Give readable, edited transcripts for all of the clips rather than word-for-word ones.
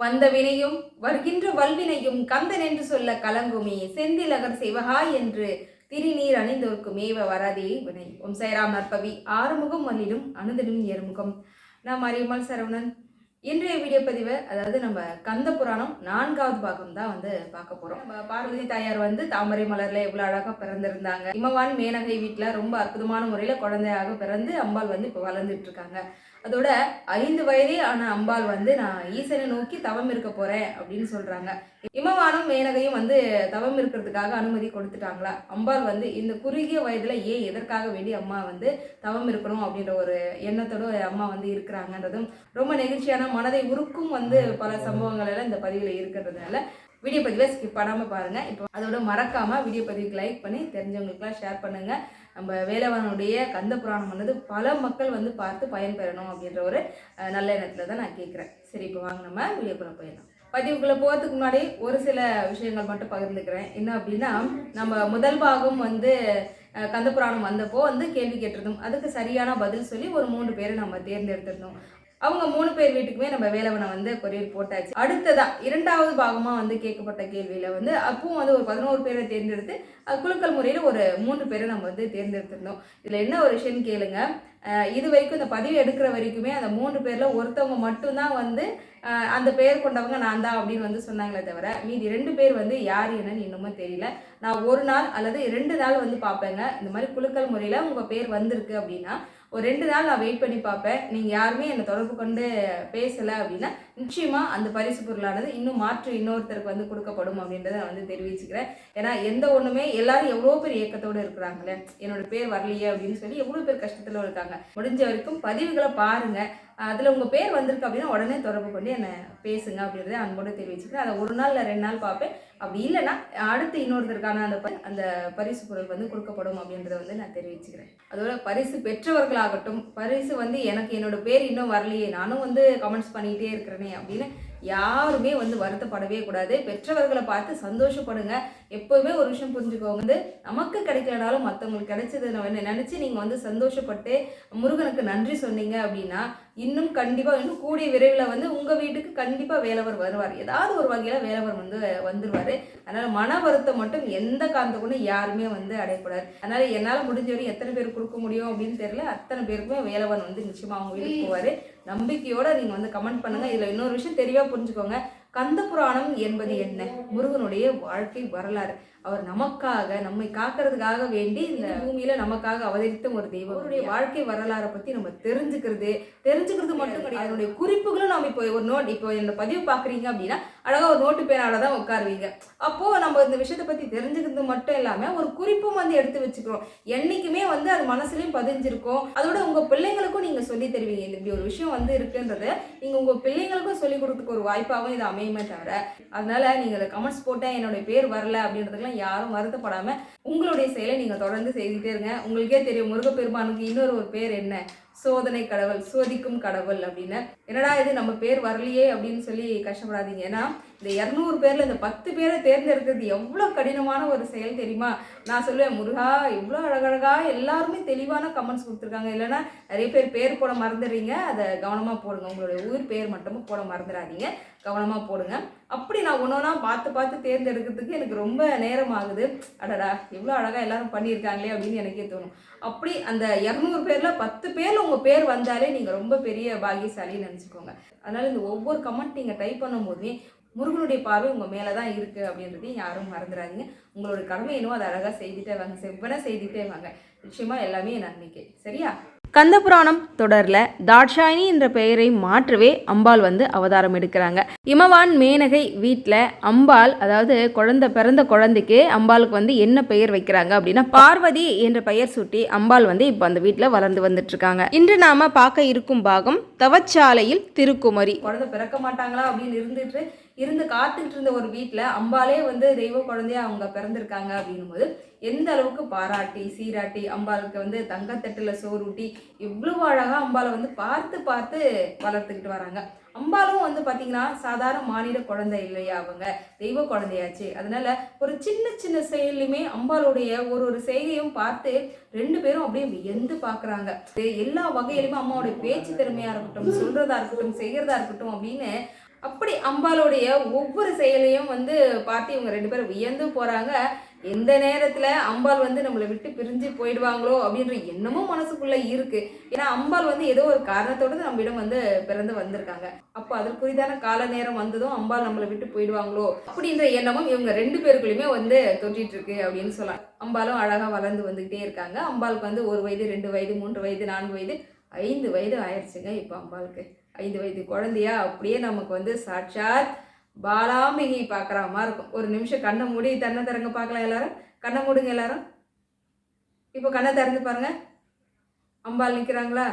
வந்த வினையும் வருகின்ற வல்வினையும் கந்தன் என்று சொல்ல கலங்குமே செந்திலகர் சிவகா என்று திருநீர் அணிந்தோர்க்கு மேவ வரதே வினை. ஓம் சைராம் நற்பவி ஆறுமுகம் மல்லிடும் அனுதினும் ஏறுமுகம். நான் மரியம்மாள் சரவணன். இன்றைய வீடியோ பதிவு அதாவது நம்ம கந்த புராணம் 4வது பாகம் தான் பார்க்க போறோம். நம்ம பார்வதி தாயார் தாமரை மலர்ல எவ்வளவு அழகா பிறந்திருந்தாங்க. இமவான் மேனகை வீட்டுல ரொம்ப அற்புதமான முறையில குழந்தையாக பிறந்து அம்பாள் இப்ப வளர்ந்துட்டு இருக்காங்க. அதோட 5 வயதே ஆன அம்பாள் நான் ஈசனை நோக்கி தவம் இருக்க போறேன் அப்படின்னு சொல்றாங்க. இமவானும் மேனகையும் தவம் இருக்கிறதுக்காக அனுமதி கொடுத்துட்டாங்களா. அம்பாள் இந்த குறுகிய வயதுல எதற்காக வேண்டி அம்மா தவம் இருக்கணும் அப்படின்ற ஒரு எண்ணத்தோட அம்மா இருக்கிறாங்கன்றதும் ரொம்ப நெகிழ்ச்சியான மனதை உருக்கும் பல சம்பவங்கள் எல்லாம் இந்த பதிவுல இருக்கிறதுனால வீடியோ பதிவை ஸ்கிப் பண்ணாமல் பாருங்கள். இப்போ அதோட மறக்காமல் வீடியோ பதிவுக்கு லைக் பண்ணி தெரிஞ்சவங்களுக்குலாம் ஷேர் பண்ணுங்கள். நம்ம வேலவனுடைய கந்த புராணம் பல மக்கள் பார்த்து பயன்பெறணும் அப்படின்ற ஒரு நல்ல எண்ணத்தில் தான் நான் கேட்குறேன். சரி, இப்போ வாங்க நம்ம வீடியோக்குள்ளே போயிடலாம். பதிவுக்குள்ளே போகிறதுக்கு முன்னாடி ஒரு சில விஷயங்கள் மட்டும் பகிர்ந்துக்கிறேன். என்ன அப்படின்னா, நம்ம முதல் பாகம் கந்த புராணம் வந்தப்போ கேள்வி கேட்டிருந்தோம். அதுக்கு சரியான பதில் சொல்லி ஒரு 3 பேரை நம்ம தேர்ந்தெடுத்திருந்தோம். அவங்க 3 பேர் வீட்டுக்குமே நம்ம வேலவனை கொரியர் போட்டாச்சு. அடுத்ததா 2வது பாகமா கேட்கப்பட்ட கேள்வியில அப்பவும் ஒரு 11 பேரை தேர்ந்தெடுத்து குலுக்கல் முறையில் ஒரு 3 பேரை நம்ம தேர்ந்தெடுத்திருந்தோம். இதுல என்ன ஒரு விஷயம் கேளுங்க. இது வரைக்கும் இந்த பதிவு எடுக்கிற வரைக்குமே அந்த 3 பேர்ல ஒருத்தவங்க மட்டும்தான் அந்த பெயர் கொண்டவங்க நான் தான் அப்படின்னு சொன்னாங்களே தவிர மீதி 2 பேர் யார் என்னன்னு இன்னுமே தெரியல. நான் 1 நாள் அல்லது 2 நாள் பார்ப்பேங்க. இந்த மாதிரி குலுக்கல் முறையில் உங்கள் பேர் வந்திருக்கு அப்படின்னா ஒரு 2 நாள் நான் வெயிட் பண்ணி பார்ப்பேன். நீங்கள் யாருமே என்னை தொடர்பு கொண்டு பேசலை அப்படின்னா நிச்சயமாக அந்த பரிசு பொருளானது இன்னும் மாற்று இன்னொருத்தருக்கு கொடுக்கப்படும் அப்படின்றத நான் தெரிவிச்சுக்கிறேன். ஏன்னா எந்த ஒன்றுமே எல்லாரும் எவ்வளோ பேர் இயக்கத்தோடு இருக்கிறாங்களே, என்னோட பேர் வரலையே அப்படின்னு சொல்லி எவ்வளோ பேர் கஷ்டத்தில் இருக்காங்க. முடிஞ்ச வரைக்கும் பதிவுகளை பாருங்கள். அதில் உங்கள் பேர் வந்திருக்கு அப்படின்னா உடனே தொடர்பு கொண்டு என்னை பேசுங்க அப்படின்றத அன்போடு தெரிவிச்சுக்கிறேன். அதை 1 நாள் இல்லை 2 நாள் பார்ப்பேன். அப்படி இல்லைன்னா அடுத்து இன்னொருத்தருக்கான அந்த பரிசு பொருள் கொடுக்கப்படும் அப்படின்றத நான் தெரிவிச்சுக்கிறேன். அதோட பரிசு பெற்றவர்களாகட்டும், பரிசு எனக்கு என்னோட பேர் இன்னும் வரலையே, நானும் கமெண்ட்ஸ் பண்ணிக்கிட்டே இருக்கிறேனே அப்படின்னு யாருமே வருத்தப்படவே கூடாது. பெற்றவர்களை பார்த்து சந்தோஷப்படுங்க. எப்போவுமே ஒரு விஷயம் புரிஞ்சுக்கோங்க, நமக்கு கிடைக்கலனாலும் மற்றவங்களுக்கு கிடைச்சது நினச்சி நீங்கள் சந்தோஷப்பட்டு முருகனுக்கு நன்றி சொன்னீங்க அப்படின்னா இன்னும் கண்டிப்பாக இன்னும் கூடிய விரைவில் உங்கள் வீட்டுக்கு கண்டிப்பாக வேலவர் வருவார். ஏதாவது ஒரு வகையில் வேலவர் வந்துடுவார். அதனால் மன வருத்தம் மட்டும் எந்த காரணத்தை கொண்டு யாருமே அடையக்கூடாது. அதனால் என்னால் முடிஞ்ச வரையும் எத்தனை பேர் கொடுக்க முடியும் அப்படின்னு தெரியல, அத்தனை பேருக்குமே வேலவன் நிச்சயமாக அவங்க வீட்டுக்கு போவார். நம்பிக்கையோட நீங்கள் கமெண்ட் பண்ணுங்கள். இதில் இன்னொரு விஷயம் தெளிவாக புரிஞ்சுக்கோங்க. கந்த புராணம் என்பது என்ன? முருகனுடைய வாழ்க்கை வரலாறு. அவர் நமக்காக நம்மை காக்கிறதுக்காக வேண்டி இந்த பூமியில நமக்காக அவதரித்த ஒரு தெய்வம். அவருடைய வாழ்க்கை வரலாறை பத்தி நம்ம தெரிஞ்சுக்கிறது மட்டும் கிடையாது, அதனுடைய குறிப்புகளும் நம்ம இப்போ ஒரு நோட், இப்போ என்னோட பதிவு பாக்குறீங்க அப்படின்னா அழகா ஒரு நோட்டு பேனால தான் உட்காருவீங்க. அப்போ நம்ம இந்த விஷயத்தை பத்தி தெரிஞ்சுக்கிறது மட்டும் இல்லாம ஒரு குறிப்பும் எடுத்து வச்சுக்கிறோம். என்னைக்குமே அது மனசுலயும் பதிஞ்சிருக்கும். அதோட உங்க பிள்ளைங்களுக்கும் நீங்க சொல்லி தருவீங்க. இப்படி ஒரு விஷயம் இருக்குன்றத நீங்க உங்க பிள்ளைங்களுக்கும் சொல்லி கொடுத்துக்க ஒரு வாய்ப்பாகவும் இது அமையுமே தவிர, அதனால நீங்க கமெண்ட்ஸ் போட்டேன் என்னுடைய பேர் வரல அப்படின்றதுக்கு யாரும் வருத்தப்படாம உங்களுடைய செயலை நீங்க தொடர்ந்து செய்துட்டே இருங்க. உங்களுக்கே தெரியும் முருகப்பெருமானுக்கு இன்னொரு பேர் என்ன? சோதனை கடவுள், சோதிக்கும் கடவுள் அப்படின்னு. என்னடா இது நம்ம பேர் வரலையே அப்படின்னு சொல்லி கஷ்டப்படாதீங்க. ஏன்னா இந்த 200 பேர்ல இந்த 10 பேரை தேர்ந்தெடுக்கிறது எவ்வளவு கடினமான ஒரு செயல் தெரியுமா? நான் சொல்லுவேன், முருகா இவ்வளோ அழகழகா எல்லாருமே தெளிவான கமெண்ட்ஸ் கொடுத்துருக்காங்க. இல்லைன்னா நிறைய பேர் போட மறந்துடுறீங்க. அதை கவனமா போடுங்க. உங்களுடைய ஊர் பேர் மட்டும் போட மறந்துடாதீங்க, கவனமா போடுங்க. அப்படி நான் ஒன்னொன்னா பார்த்து தேர்ந்தெடுக்கிறதுக்கு எனக்கு ரொம்ப நேரம் ஆகுது. அடடா இவ்வளோ அழகா எல்லாரும் பண்ணியிருக்காங்களே அப்படின்னு எனக்கே தோணும். அப்படி அந்த 200 பேர்ல 10 பேர்ல உங்க பேர் வந்தாலே நீங்க ரொம்ப பெரிய பாகியசாலின்னு நினைச்சுக்கோங்க. அதனால இந்த ஒவ்வொரு கமெண்ட் நீங்க டைப் பண்ணும் போதே முருகனுடைய பார்வை உங்க மேலதான் இருக்கு அப்படின்றதையும் யாரும் மறந்துடாதீங்க. உங்களோட கடமை என்னவோ அதை அழகா செய்துட்டே வாங்க, செவ்வன செய்துட்டே வாங்க. நிச்சயமா எல்லாமே நன்மைக்கே. சரியா? கந்த புராணம் தொடரில் தாட்சாயினி என்ற பெயரை மாற்றவே அம்பாள் அவதாரம் எடுக்கிறாங்க. இமவான் மேனகை வீட்டில் அம்பாள், அதாவது பிறந்த குழந்தைக்கு அம்பாளுக்கு என்ன பெயர் வைக்கிறாங்க அப்படின்னா பார்வதி என்ற பெயர் சூட்டி அம்பாள் இப்போ அந்த வீட்டில் வளர்ந்து வந்துட்டு இருக்காங்க. இன்று நாம பார்க்க இருக்கும் பாகம் தவச்சாலையில் திருக்குமரி. குழந்தை பிறக்க மாட்டாங்களா அப்படின்னு இருந்து காத்துக்கிட்டு இருந்த ஒரு வீட்டில் அம்பாலே தெய்வ குழந்தையா அவங்க பிறந்திருக்காங்க அப்படின்னும் போது எந்த அளவுக்கு பாராட்டி சீராட்டி அம்பாளுக்கு தங்கத்தட்டுல சோறுட்டி இவ்வளவு அழகா அம்பாலை பார்த்து வளர்த்துக்கிட்டு வராங்க. அம்பாலும் பார்த்தீங்கன்னா சாதாரண மாநில குழந்தை இல்லையா, அவங்க தெய்வ குழந்தையாச்சு. அதனால ஒரு சின்ன செயலுமே அம்பாளுடைய ஒரு செய்கையும் பார்த்து 2 பேரும் அப்படியே வியந்து பார்க்குறாங்க. எல்லா வகையிலுமே அம்மாவுடைய பேச்சு திறமையா இருக்கட்டும், சொல்றதா இருக்கட்டும், செய்யறதா இருக்கட்டும் அப்படின்னு அப்படி அம்பாளுடைய ஒவ்வொரு செயலையும் வந்து பார்த்து இவங்க 2 பேரும் வியந்து போறாங்க. எந்த நேரத்துல அம்பாள் வந்து நம்மளை விட்டு பிரிஞ்சு போயிடுவாங்களோ அப்படின்ற எண்ணமும் மனசுக்குள்ள இருக்கு. ஏன்னா அம்பாள் வந்து ஏதோ ஒரு காரணத்தோட நம்மிடம் வந்து பிறந்து வந்திருக்காங்க. அப்போ அதற்குரிதான கால நேரம் வந்ததும் அம்பாள் நம்மளை விட்டு போயிடுவாங்களோ அப்படின்ற எண்ணமும் இவங்க 2 பேருக்குள்ளயுமே வந்து தொட்டிட்டு இருக்கு அப்படின்னு சொல்லலாம். அம்பாலும் அழகா வளர்ந்து வந்துகிட்டே இருக்காங்க. அம்பாளுக்கு வந்து 1 வயது, 2 வயது, 3 வயது, 4 வயது, 5 வயது ஆயிடுச்சுங்க. இப்போ அம்பாளுக்கு 5 வயது குழந்தையா அப்படியே நமக்கு வந்து சாட்சாத் பாலாம்பிகை பார்க்குற மாதிரி இருக்கும். ஒரு நிமிஷம் கண்ணை மூடி தன்னை திறங்க பார்க்கலாம். எல்லாரும் கண்ணை மூடுங்க. எல்லாரும் இப்போ கண்ணை திறந்து பாருங்க. அம்பாள் நிற்கிறாங்களா?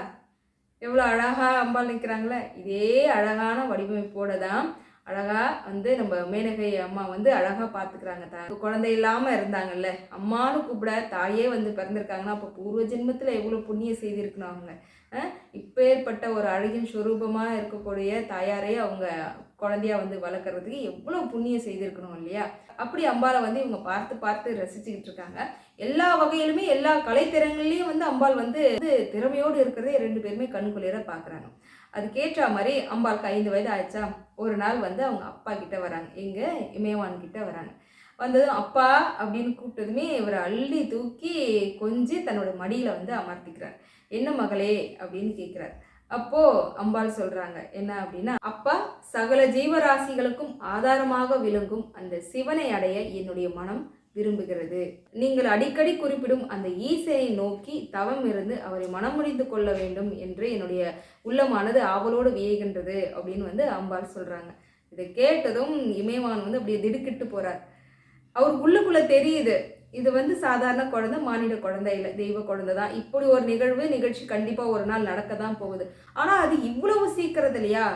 எவ்வளோ அழகா அம்பாள் நிற்கிறாங்களா? இதே அழகான வடிவமைப்போட தான் அழகா வந்து நம்ம மேனகை அம்மா வந்து அழகா பார்த்துக்கிறாங்க. குழந்தை இல்லாமல் இருந்தாங்கல்ல, அம்மானு கூப்பிட தாயே வந்து பிறந்திருக்காங்கன்னா அப்போ பூர்வ ஜென்மத்தில் எவ்வளோ புண்ணியம் செய்திருக்கணும் அவங்க. இப்பேற்பட்ட ஒரு அழகின் ஸ்வரூபமாக இருக்கக்கூடிய தாயாரே அவங்க குழந்தையா வந்து வளர்க்குறதுக்கு எவ்வளோ புண்ணியம் செய்திருக்கணும் இல்லையா? அப்படி அம்பாளை வந்து இவங்க பார்த்து பார்த்து ரசிச்சுக்கிட்டு இருக்காங்க. எல்லா வகையிலுமே எல்லா கலைத்திறங்கள்லையும் வந்து அம்பாள் வந்து திறமையோடு இருக்கிறதே 2 பேருமே கண்குளிர பார்க்குறாங்க. அதுக்கேற்ற மாதிரி அம்பாளுக்கு 5 வயது ஆயிடுச்சா, ஒரு நாள் வந்து அவங்க அப்பா கிட்ட வராங்க. எங்க இமயவான் கிட்ட வராங்க. வந்ததும் அப்பா அப்படின்னு கூப்பிட்டதுமே இவரை அள்ளி தூக்கி கொஞ்சி தன்னோட மடியில வந்து அமர்த்திக்கிறார். என்ன மகளே அப்படின்னு கேட்கிறார். அப்போ அம்பாள் சொல்றாங்க என்ன அப்படின்னா, அப்பா, சகல ஜீவராசிகளுக்கும் ஆதாரமாக விளங்கும் அந்த சிவனை அடைய என்னுடைய மனம் விரும்புகிறது. நீங்கள் அடிக்கடி குறிப்பிடும் அந்த ஈசனை நோக்கி தவம் இருந்து அவரை மனமுடிந்து கொள்ள வேண்டும் என்று என்னுடைய உள்ளமானது ஆவலோடு வியகின்றது அப்படின்னு வந்து அம்பாள் சொல்றாங்க. இதை கேட்டதும் இமயவான் வந்து அப்படியே திடுக்கிட்டு போறார். அவருக்கு உள்ளுக்குள்ள தெரியுது, இது வந்து சாதாரண குழந்தை, மானிட குழந்தை இல்லை, தெய்வ குழந்தை தான். இப்படி ஒரு நிகழ்ச்சி கண்டிப்பா ஒரு நாள் நடக்க தான் போகுது. ஆனா அது இவ்வளவு சீக்கிரம் இல்லையா?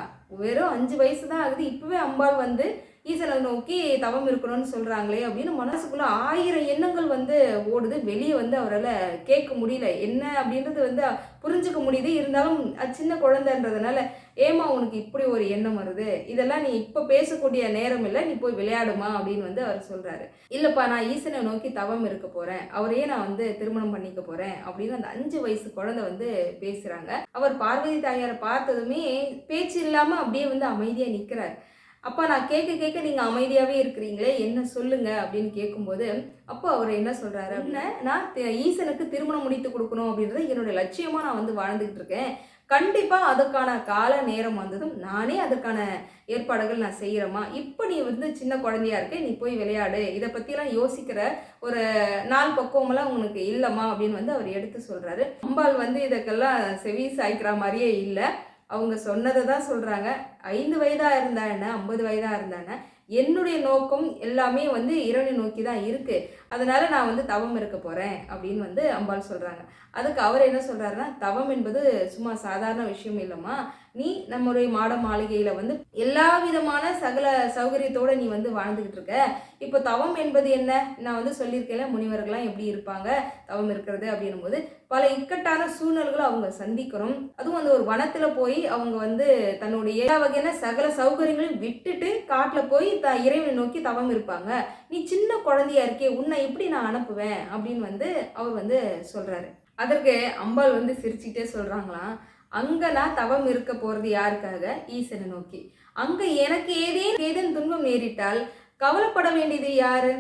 வெறும் 5 வயசு தான் ஆகுது, இப்பவே அம்பாள் வந்து ஈசனை நோக்கி தவம் இருக்கணும்னு சொல்றாங்களே அப்படின்னு மனசுக்குள்ள 1000 எண்ணங்கள் வந்து ஓடுது. வெளியே வந்து அவரால் கேட்க முடியல, என்ன அப்படின்றது வந்து புரிஞ்சுக்க முடியுது. இருந்தாலும் அது சின்ன குழந்தைன்றதுனால, ஏமா உனக்கு இப்படி ஒரு எண்ணம் வருது, இதெல்லாம் நீ இப்போ பேசக்கூடிய நேரம் இல்லை, நீ போய் விளையாடுமா அப்படின்னு வந்து அவர் சொல்றாரு. இல்லப்பா, நான் ஈசனை நோக்கி தவம் இருக்க போறேன், அவரையே நான் வந்து திருமணம் பண்ணிக்க போறேன் அப்படின்னு அந்த 5 வயசு குழந்தை வந்து பேசுறாங்க. அவர் பார்வதி தாயாரை பார்த்ததுமே பேச்சு இல்லாம அப்படியே வந்து அமைதியா நிற்கிறார். அப்பா, நான் கேட்க கேட்க நீங்கள் அமைதியாகவே இருக்கிறீங்களே, என்ன சொல்லுங்க அப்படின்னு கேட்கும்போது அப்போ அவர் என்ன சொல்கிறாரு அப்படின்னா, நான் ஈசனுக்கு திருமணம் முடித்து கொடுக்கணும் அப்படின்றது என்னுடைய லட்சியமாக நான் வந்து வாழ்ந்துக்கிட்டு இருக்கேன். கண்டிப்பாக அதுக்கான கால நேரம் வந்ததும் நானே அதுக்கான ஏற்பாடுகள் நான் செய்கிறேம்மா. இப்போ நீ வந்து சின்ன குழந்தையா இருக்க, நீ போய் விளையாடு, இதை பற்றிலாம் யோசிக்கிற ஒரு நாள் பக்குவமெல்லாம் உனக்கு இல்லைம்மா அப்படின்னு வந்து அவர் எடுத்து சொல்கிறாரு. அம்பாள் வந்து இதுக்கெல்லாம் செவி சாய்க்கிற மாதிரியே இல்லை. அவங்க சொன்னதை தான் சொல்கிறாங்க. 5 வயதாக இருந்தா என்ன, 50 வயதாக இருந்தானே, என்னுடைய நோக்கம் எல்லாமே வந்து இறைவனை நோக்கி தான் இருக்குது. அதனால நான் வந்து தவம் இருக்க போகிறேன் அப்படின்னு வந்து அம்பாள் சொல்கிறாங்க. அதுக்கு அவர் என்ன சொல்கிறாருன்னா, தவம் என்பது சும்மா சாதாரண விஷயம் இல்லைம்மா, நீ நம்முடைய மாட மாளிகையில் வந்து எல்லா விதமான சகல சௌகரியத்தோடு நீ வந்து வாழ்ந்துக்கிட்டு இருக்க. இப்போ தவம் என்பது என்ன, நான் வந்து சொல்லியிருக்கேன், முனிவர்கள்லாம் எப்படி இருப்பாங்க தவம் இருக்கிறது அப்படின்னும் போது பல இக்கட்டான சூழ்நிலைகளை அவங்க சந்திக்கணும். அதுவும் அந்த ஒரு வனத்தில் போய் அவங்க வந்து தன்னுடைய எல்லா வகையான சகல சௌகரியங்களையும் விட்டுட்டு காட்டில் போய் இறைவனை நோக்கி தவம் இருப்பாங்க. நீ சின்ன குழந்தையா இருக்கே, உன்னை எப்படி நான் அனுப்புவேன் அப்படின்னு வந்து அவர் வந்து சொல்கிறாரு. அதற்கு அம்பாள் வந்து சிரிச்சுக்கிட்டே சொல்கிறாங்களாம், அங்கே நான் தவம் இருக்க போகிறது யாருக்காக, ஈசனை நோக்கி. அங்கே எனக்கு ஏதேனும் துன்பம் நேரிட்டால் கவலைப்பட வேண்டியது யாரு,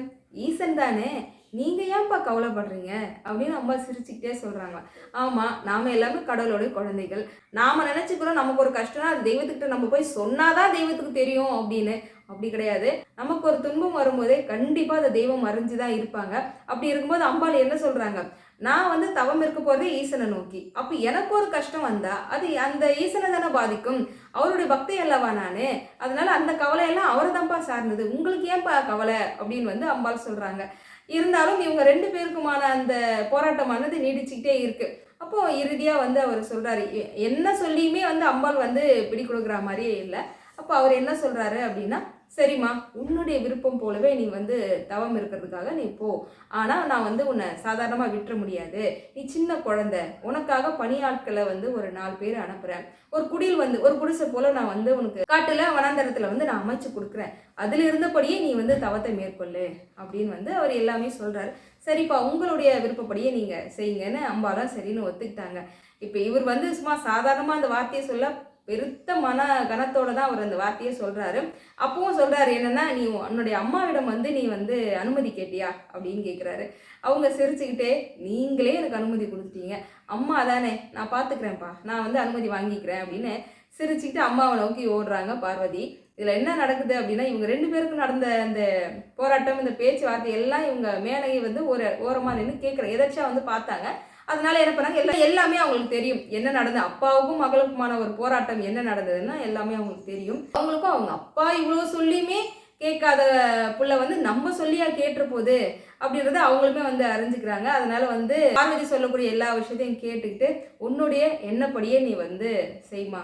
ஈசன் தானே, நீங்கள் ஏன்ப்பா கவலைப்படுறீங்க அப்படின்னு அம்மா சிரிச்சுக்கிட்டே சொல்கிறாங்க. ஆமாம், நாம் எல்லாமே கடவுளோட குழந்தைகள். நாம் நினச்சிக்கிறோம் நமக்கு ஒரு கஷ்டம்னா அது தெய்வத்துக்கிட்ட நம்ம போய் சொன்னாதான் தெய்வத்துக்கு தெரியும் அப்படின்னு. அப்படி கிடையாது. நமக்கு ஒரு துன்பம் வரும்போதே கண்டிப்பாக அந்த தெய்வம் அறிஞ்சு தான் இருப்பாங்க. அப்படி இருக்கும்போது அம்பாள் என்ன சொல்கிறாங்க, நான் வந்து தவம் இருக்க போகிறதே ஈசனை நோக்கி. அப்போ எனக்கு ஒரு கஷ்டம் வந்தால் அது அந்த ஈசனை தானே பாதிக்கும், அவருடைய பக்தி அல்லவா நான், அதனால அந்த கவலையெல்லாம் அவரை தான்ப்பா சார்ந்தது, உங்களுக்கு ஏன்ப்பா கவலை அப்படின்னு வந்து அம்பாள் சொல்கிறாங்க. இருந்தாலும் இவங்க 2 பேருக்குமான அந்த போராட்டமானது நீடிச்சுக்கிட்டே இருக்கு. அப்போ இறுதியாக வந்து அவர் சொல்கிறாரு, என்ன சொல்லியுமே வந்து அம்பாள் வந்து பிடி கொடுக்குற மாதிரியே இல்லை. அப்போ அவர் என்ன சொல்கிறாரு அப்படின்னா, சரிம்மா, உன்னுடைய விருப்பம் போலவே நீ வந்து தவம் இருக்கிறதுக்காக நீ போ, ஆனால் நான் வந்து உன்னை சாதாரணமாக விட்டுற முடியாது, நீ சின்ன குழந்தை, உனக்காக பணியாட்களை வந்து ஒரு 4 பேர் அனுப்புகிறேன், ஒரு குடில் வந்து ஒரு குடிசை போல் நான் வந்து உனக்கு காட்டில் வனாந்தரத்தில் வந்து நான் அமைச்சு கொடுக்குறேன், அதில் இருந்தபடியே நீ வந்து தவத்தை மேற்கொள்ளு அப்படின்னு வந்து அவர் எல்லாமே சொல்கிறாரு. சரிப்பா, உங்களுடைய விருப்பப்படியே நீங்கள் செய்யுங்கன்னு அம்பாலாம் சரின்னு ஒத்துக்கிட்டாங்க. இப்போ இவர் வந்து சும்மா சாதாரணமாக அந்த வார்த்தையை சொல்ல பெருத்த மன கனத்தோட தான் அவர் அந்த வார்த்தையை சொல்றாரு. அப்பவும் சொல்றாரு என்னன்னா, நீ உன்னுடைய அம்மாவிடம் வந்து நீ வந்து அனுமதி கேட்டியா அப்படின்னு கேட்குறாரு. அவங்க சிரிச்சுக்கிட்டே, நீங்களே எனக்கு அனுமதி கொடுத்துட்டீங்க, அம்மா தானே, நான் பார்த்துக்கிறேன்ப்பா, நான் வந்து அனுமதி வாங்கிக்கிறேன் அப்படின்னு சிரிச்சுக்கிட்டு அம்மாவை நோக்கி ஓடுறாங்க பார்வதி. இதில் என்ன நடக்குது அப்படின்னா, இவங்க 2 பேருக்கும் நடந்த அந்த போராட்டம், இந்த பேச்சுவார்த்தை எல்லாம் இவங்க மேனகை வந்து ஒரு ஓரமாக நின்று கேட்குற எதாச்சும் வந்து பார்த்தாங்க. அதனால என்ன பண்ணாங்க, எல்லாமே அவங்களுக்கு தெரியும் என்ன நடந்தது, அப்பாவுக்கும் மகளுக்குமான ஒரு போராட்டம் என்ன நடந்ததுன்னா எல்லாமே அவங்களுக்கு தெரியும். அவங்களுக்கும் அவங்க அப்பா இவ்வளோ சொல்லியுமே கேட்காத புள்ள வந்து நம்ம சொல்லியா கேட்டுற போது அப்படின்றத அவங்களுமே வந்து அறிஞ்சுக்கிறாங்க. அதனால வந்து பார்வதி சொல்லக்கூடிய எல்லா விஷயத்தையும் கேட்டுக்கிட்டு, உன்னுடைய எண்ணப்படியே நீ வந்து செய்மா,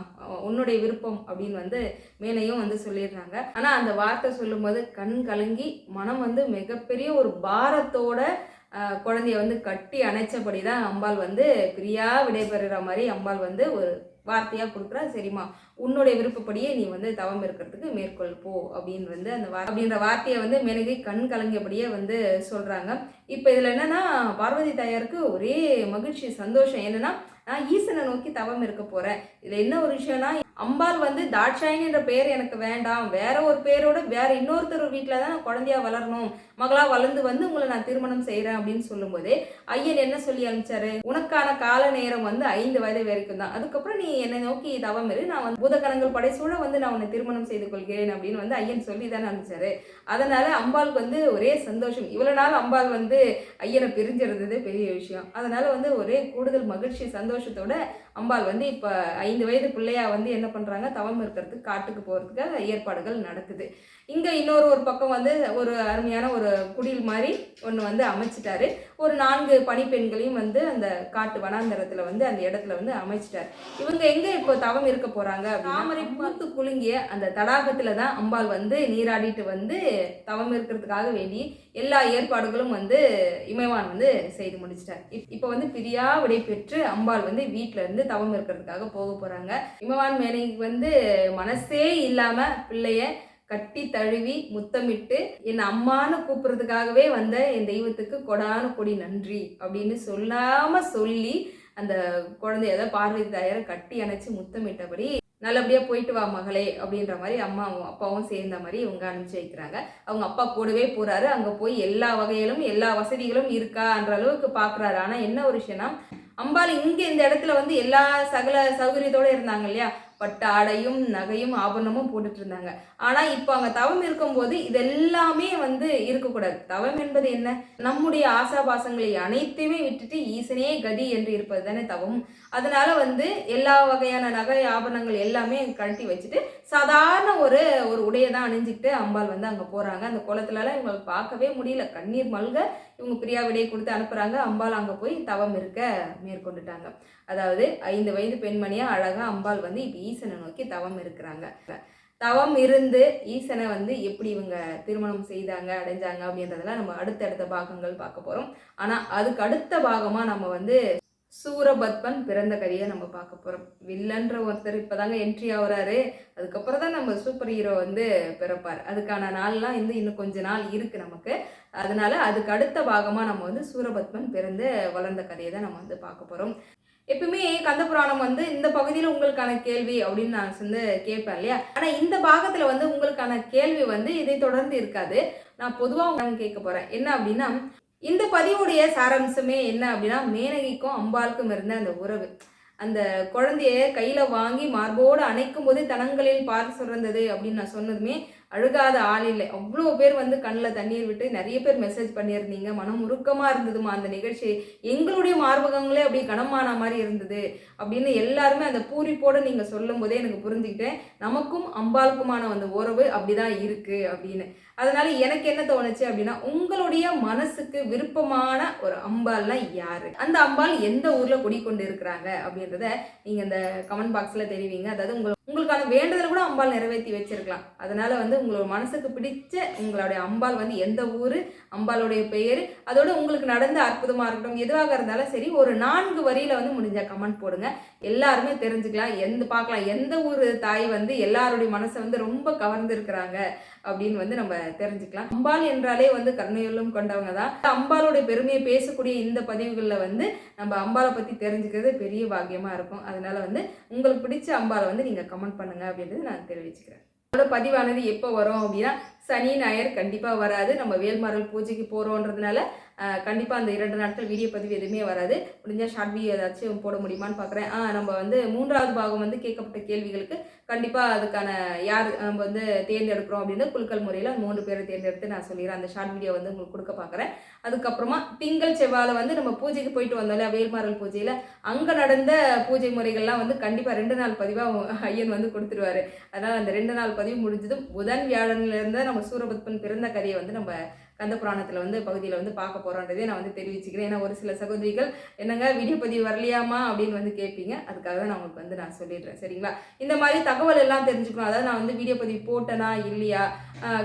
உன்னுடைய விருப்பம் அப்படின்னு வந்து மேனையும் வந்து சொல்லிடுறாங்க. ஆனால் அந்த வார்த்தை சொல்லும்போது கண் கலங்கி மனம் வந்து மிகப்பெரிய ஒரு பாரத்தோட குழந்தைய வந்து கட்டி அணைச்சபடி தான் அம்பாள் வந்து பிரியா விடைபெறுற மாதிரி அம்பாள் வந்து ஒரு வார்த்தையாக கொடுக்குறா. சரிம்மா, உன்னுடைய விருப்பப்படியே நீ வந்து தவம் இருக்கிறதுக்கு மேற்கொள் போ அப்படின்னு வந்து அந்த அப்படின்ற வார்த்தையை வந்து மேனகை கண் கலங்கியபடியே வந்து சொல்கிறாங்க. இப்போ இதில் என்னென்னா, பார்வதி தாயாருக்கு ஒரே மகிழ்ச்சி சந்தோஷம். என்னென்னா, நான் ஈசனை நோக்கி தவம் இருக்க போகிறேன். இதில் என்ன ஒரு விஷயம்னா, அம்பாள் வந்து தாட்சாயினின்ற பெயர் எனக்கு வேண்டாம், வேற ஒரு பேரோட வேற இன்னொருத்தர் வீட்டில் தான் நான் குழந்தையா வளரணும், மகளாக வளர்ந்து வந்து உங்களை நான் திருமணம் செய்கிறேன் அப்படின்னு சொல்லும்போதே ஐயன் என்ன சொல்லி அனுப்பிச்சாரு, உனக்கான கால நேரம் வந்து 5 வயது வரைக்கும் தான், அதுக்கப்புறம் நீ என்னை நோக்கி தவம் இரு, நான் வந்து பூதகணங்கள் படைசூழ வந்து நான் உன்னை திருமணம் செய்து கொள்கிறேன் அப்படின்னு வந்து ஐயன் சொல்லி தானே அனுப்பிச்சாரு. அதனால அம்பாளுக்கு வந்து ஒரே சந்தோஷம். இவ்வளோ நாள் அம்பாள் வந்து ஐயனை பிரிஞ்சிருந்தது பெரிய விஷயம். அதனால வந்து ஒரே கூடுதல் மகிழ்ச்சி சந்தோஷத்தோட அம்பாள் வந்து இப்போ 5 வயது பிள்ளையா வந்து என்ன பண்ணுறாங்க, தவம் இருக்கிறதுக்கு காட்டுக்கு போகிறதுக்காக ஏற்பாடுகள் நடக்குது. இங்கே ஒரு பக்கம் வந்து ஒரு அருமையான ஒரு குடில் மாதிரி ஒன்று வந்து அமைச்சிட்டாரு. ஒரு 4 பணிப்பெண்களையும் வந்து அந்த காட்டு வனாந்தரத்தில் வந்து அந்த இடத்துல வந்து அமைச்சிட்டாரு. இவங்க எங்கே இப்போ தவம் இருக்க போகிறாங்க, தாமரை பூத்து குலுங்கிய அந்த தடாகத்தில் தான் அம்பாள் வந்து நீராடிட்டு வந்து தவம் இருக்கிறதுக்காக வேண்டி எல்லா ஏற்பாடுகளும் வந்து இமயவான் வந்து செய்து முடிச்சிட்டார். இப்போ வந்து பிரியா விடை பெற்று அம்பாள் வந்து வீட்டில இருந்து தவம் இருக்கிறதுக்காக போக போறாங்க. இமயவான் மேனைக்கு வந்து மனசே இல்லாம பிள்ளைய கட்டி தழுவி முத்தமிட்டு என் அம்மானு கூப்பிடுறதுக்காகவே வந்த என் தெய்வத்துக்கு கொடான கொடி நன்றி அப்படின்னு சொல்லாம சொல்லி அந்த குழந்தைய பார்வதி தாயாரை கட்டி அணைச்சு முத்தமிட்டபடி நல்லபடியா போயிட்டு வா மகளே அப்படின்ற மாதிரி அம்மாவும் அப்பாவும் சேர்ந்த மாதிரி இவங்க அனுப்பிச்சு வைக்கிறாங்க. அவங்க அப்பா கூடவே போறாரு. அங்க போய் எல்லா வகையிலும் எல்லா வசதிகளும் இருக்கான்ற அளவுக்கு பாக்குறாரு. ஆனா என்ன ஒரு விஷயம்னா, அம்பாள் இங்க இந்த இடத்துல வந்து எல்லா சகல சௌகரியத்தோட இருந்தாங்க இல்லையா, பட்டு ஆடையும் நகையும் ஆபரணமும் போட்டுட்டு இருந்தாங்க. ஆனா இப்போ அங்க தவம் இருக்கும்போது இதெல்லாமே வந்து இருக்கக்கூடாது. தவம் என்பது என்ன, நம்முடைய ஆசாபாசங்களை அனைத்துமே விட்டுட்டு ஈசனே கதி என்று இருப்பது தானே தவம். அதனால வந்து எல்லா வகையான நகை ஆபரணங்கள் எல்லாமே கழட்டி வச்சுட்டு சாதாரண ஒரு உடையை தான் அணிஞ்சிக்கிட்டு அம்பாள் வந்து அங்க போறாங்க. அந்த குளத்துலலாம் இவங்களுக்கு பார்க்கவே முடியல, கண்ணீர் மல்க இவங்க பிரியா விடையை கொடுத்து அனுப்புறாங்க. அம்பாள் அங்க போய் தவம் இருக்க மேற்கொண்டுட்டாங்க. அதாவது 5 வயது பெண்மணியா அழகா அம்பாள் வந்து இப்ப ஈசனை நோக்கி தவம் இருக்கிறாங்க. தவம் இருந்து ஈசனை வந்து எப்படி இவங்க திருமணம் செய்தாங்க அடைஞ்சாங்க அப்படின்றதெல்லாம் நம்ம அடுத்தடுத்த பாகங்கள் பார்க்க போறோம். ஆனா அதுக்கு அடுத்த பாகமா நம்ம வந்து சூரபத்மன் பிறந்த கதையை நம்ம பார்க்க போறோம். வில்லன்ற ஒருத்தர் இப்பதாங்க என்ட்ரி ஆகுறாரு. அதுக்கப்புறம் தான் நம்ம சூப்பர் ஹீரோ வந்து பிறப்பார். அதுக்கான நாள்லாம் இன்னும் கொஞ்ச நாள் இருக்கு நமக்கு. அதனால அதுக்கு அடுத்த பாகமா நம்ம வந்து சூரபத்மன் பிறந்து வளர்ந்த கதையை தான் நம்ம வந்து பார்க்க போறோம். எப்பவுமே கந்தபுராணம் வந்து இந்த பகுதியில் உங்களுக்கான கேள்வி அப்படின்னு நான் வந்து கேட்பேன் இல்லையா. ஆனா இந்த பாகத்துல வந்து உங்களுக்கான கேள்வி வந்து இதை தொடர்ந்து இருக்காது. நான் பொதுவாக கேட்க போறேன். என்ன அப்படின்னா, இந்த பதிவுடைய சாராம்சமே என்ன அப்படின்னா, மேனகிக்கும் அம்பாளுக்கும் இருந்த அந்த உறவு, அந்த குழந்தைய கையில வாங்கி மார்போடு அணைக்கும் போது தனங்களில் பார்த்து சுரந்தது அப்படின்னு நான் சொன்னதுமே அழுகாத ஆள் இல்லை. அவ்வளோ பேர் வந்து கண்ணில் தண்ணீர் விட்டு நிறைய பேர் மெசேஜ் பண்ணியிருந்தீங்க. மனம் உருக்கமாக இருந்ததுமா அந்த நிகழ்ச்சி, எங்களுடைய மார்பகங்களே அப்படியே கனமான மாதிரி இருந்தது அப்படின்னு எல்லாருமே அந்த பூரிப்போடு நீங்கள் சொல்லும் போதே எனக்கு புரிஞ்சுக்கிட்டேன், நமக்கும் அம்பாளுக்குமான அந்த உறவு அப்படிதான் இருக்கு அப்படின்னு. அதனால எனக்கு என்ன தோணுச்சு அப்படின்னா, உங்களுடைய மனசுக்கு விருப்பமான ஒரு அம்பாள்னா யாரு, அந்த அம்பாள் எந்த ஊர்ல குடிக்கொண்டு இருக்கிறாங்க அப்படின்றத நீங்க இந்த கமெண்ட் பாக்ஸ்ல தெரிவிங்க. அதாவது உங்களுக்கான வேண்டுதல் கூட அம்பாள் நிறைவேற்றி வச்சிருக்கலாம். அதனால வந்து உங்களோட மனசுக்கு பிடிச்ச உங்களுடைய அம்பாள் வந்து எந்த ஊர், அம்பாளுடைய பெயர், அதோட உங்களுக்கு நடந்த அற்புதமாக இருக்கட்டும், எதுவாக இருந்தாலும் சரி, ஒரு 4 வரியில வந்து முடிஞ்ச கமெண்ட் போடுங்க. எல்லாருமே தெரிஞ்சுக்கலாம், பார்க்கலாம் எந்த ஊர் தாய் வந்து எல்லாருடைய மனசை வந்து ரொம்ப கவர்ந்துருக்கிறாங்க அப்படின்னு வந்து நம்ம தெரிஞ்சுக்கலாம். அம்பாள் என்றாலே வந்து கருணையுள்ளம் கொண்டவங்க தான். அம்பாளுடைய பெருமையை பேசக்கூடிய இந்த பதிவுகளில் வந்து நம்ம அம்பாளை பற்றி தெரிஞ்சுக்கிறது பெரிய பாக்கியமாக இருக்கும். அதனால வந்து உங்களுக்கு பிடிச்ச அம்பாளை வந்து நீங்கள் கமெண்ட் பண்ணுங்க அப்படின்றது நான் தெரிவிச்சுக்கிறேன். அதோட பதிவானது எப்போ வரும் அப்படின்னா சனி ஞாயிறு கண்டிப்பாக வராது. நம்ம வேல்மாறல் பூஜைக்கு போகிறோன்றதுனால கண்டிப்பாக அந்த 2 நாட்கள் வீடியோ பதிவு எதுவுமே வராது. முடிஞ்சால் ஷார்ட் வீடியோ ஏதாச்சும் போட முடியுமான்னு பார்க்குறேன். நம்ம வந்து 3வது பாகம் வந்து கேட்கப்பட்ட கேள்விகளுக்கு கண்டிப்பாக அதுக்கான யார் நம்ம வந்து தேர்ந்தெடுக்கிறோம் அப்படின்னு குலுக்கல் முறையில் 3 பேரை தேர்ந்தெடுத்து நான் சொல்லிடுறேன். அந்த ஷார்ட் வீடியோ வந்து உங்களுக்கு கொடுக்க பார்க்குறேன். அதுக்கப்புறமா திங்கள் செவ்வாயில் வந்து நம்ம பூஜைக்கு போயிட்டு வந்தோம் இல்லையா, வேல்மாறல் பூஜையில் அங்கே நடந்த பூஜை முறைகள்லாம் வந்து கண்டிப்பாக 2 நாள் பதிவாக ஐயன் வந்து கொடுத்துருவாரு. அதனால் அந்த 2 நாள் பதிவு முடிஞ்சதும் புதன் வியாழன்லேருந்து நம்ம சூரபத்மன் பிறந்த கதையை வந்து நம்ம கந்த புராணத்தில் வந்து பகுதியில் வந்து பார்க்க போகிறோன்றதே நான் வந்து தெரிவிச்சுக்கிறேன். ஏன்னா ஒரு சில சகோதரிகள் என்னங்க வீடியோ பதிவு வரலையாமா அப்படின்னு வந்து கேட்பீங்க. அதுக்காக தான் நான் உங்களுக்கு வந்து நான் சொல்லிடுறேன். சரிங்களா? இந்த மாதிரி தகவல் எல்லாம் தெரிஞ்சுக்கணும். அதாவது நான் வந்து வீடியோ பதிவு போட்டேனா இல்லையா,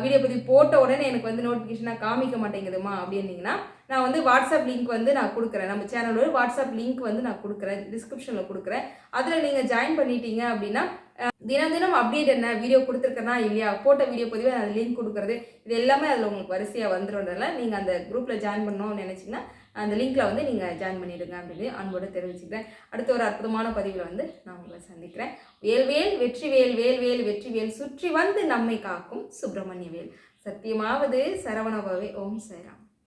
வீடியோ பதிவு போட்ட உடனே எனக்கு வந்து நோட்டிஃபிகேஷனாக காமிக்க மாட்டேங்குதுமா அப்படின்னீங்கன்னா நான் வந்து வாட்ஸ்அப் லிங்க் வந்து நான் கொடுக்குறேன். நம்ம சேனலோட வாட்ஸ்அப் லிங்க் வந்து நான் கொடுக்குறேன், டிஸ்கிரிப்ஷனில் கொடுக்குறேன். அதில் நீங்கள் ஜாயின் பண்ணிட்டீங்க அப்படின்னா தினம் தினம் அப்டேட் என்ன வீடியோ கொடுத்துருக்கேனா இல்லையா, போட்ட வீடியோ பதிவு அது லிங்க் கொடுக்குறது இது எல்லாமே அதில் உங்களுக்கு வரிசையாக வந்துடுறதுனால நீங்கள் அந்த குரூப்பில் ஜாயின் பண்ணணும்னு நினச்சிங்கன்னா அந்த லிங்க்கில் வந்து நீங்கள் ஜாயின் பண்ணிவிடுங்க அப்படின்னு அன்போடு தெரிவிச்சுக்கிறேன். அடுத்த ஒரு அற்புதமான பதிவில் வந்து நான் உங்களை சந்திக்கிறேன். வேல்வேல் வெற்றிவேல், வேல்வேல் வெற்றிவேல், சுற்றி வந்து நம்மை காக்கும் சுப்பிரமணிய வேல். சத்தியமாவது சரவணபவே. ஓம் சாய்ராம்.